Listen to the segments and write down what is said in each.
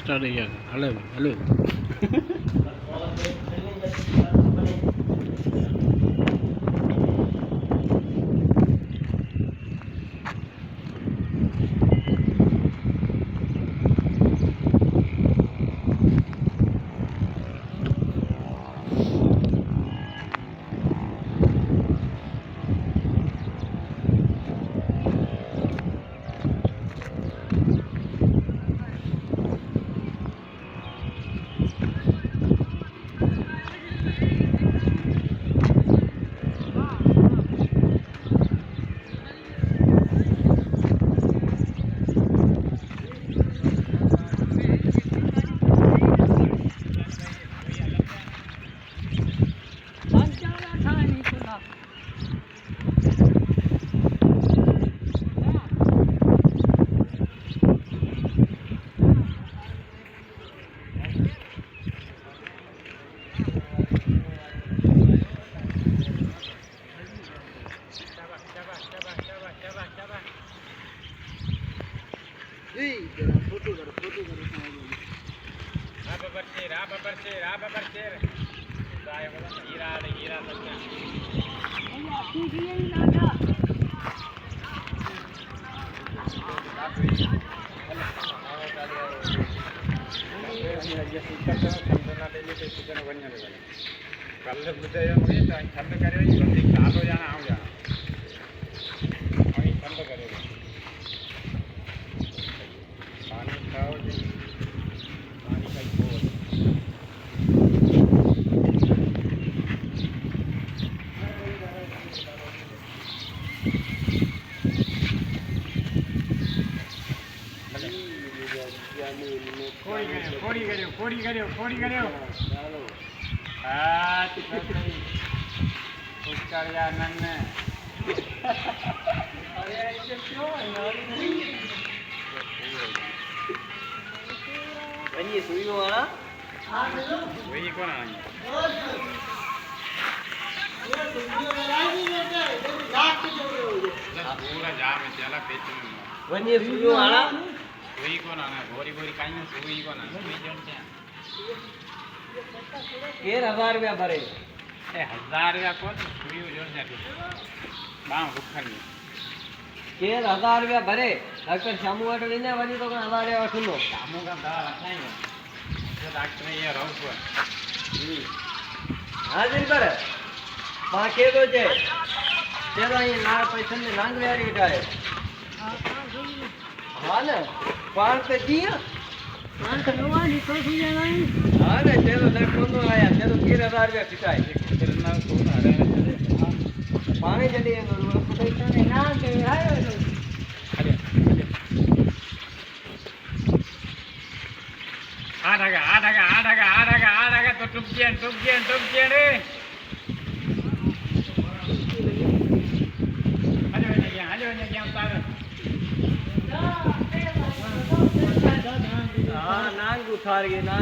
start ही hello hello कल बुझे ठंड करे चालो जाना आओ जाना वही ठंड करेगा पानी खाओ पानी का फोड़ी करो या नन्ने सुई वाला वही कौन आएंगे पूरा जाम है चला बेचने वही सुई वाला वही कौन आना गोरी गोरी काई में सुई कौन आना सुई जोड़ क्या 1000 रुपया भरे 1000 रुपया कौन सुई जोड़ जाती बाम रुखन 1000 रुपया भरे डॉक्टर शामू वाट लेने वाली तो 1000 रुपया वसूलो शामू का दवा रखाएंगे जो डॉक्टर ये रहू को हां दिन पर मां के दो जे तेरा ये ना पैसा में नांग वाली उठाए हां ना पान पे दिया पान तो नवानी तो दिया नहीं हां ने चलो ले कौन आया चलो 1000 रुपया पिटाए कितना कौन आ रहा है पानी जल्दी है पैसा ने ना के आयो अरे आ तो टुक गया रे हालो ने क्या उतार हां नांग उतार जानी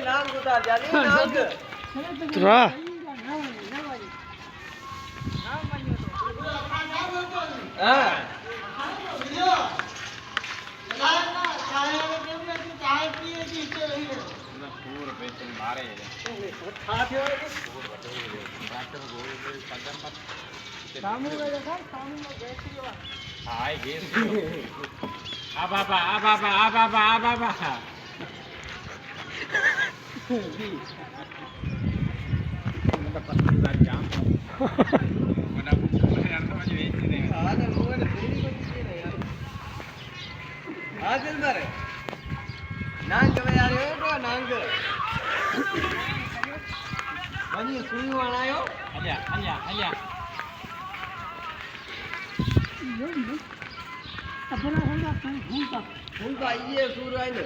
नांग उतार जानी तुरा हां चाय पिए की रही है पूर बेचन मारे खा थे डॉक्टर गोल कदम पर सामू में देखा सामू में बैठी हुआ हाय गेस आ बाबा मतलब 50,000 जाम मना मैंने अंत में वेच दे हां ना लोग ने फेरी को दी नहीं यार हां दिल मारे नांग में यार हो तो नांग बनी सुई वालायो अल्या अपना होगा फूल का ये सूर आइले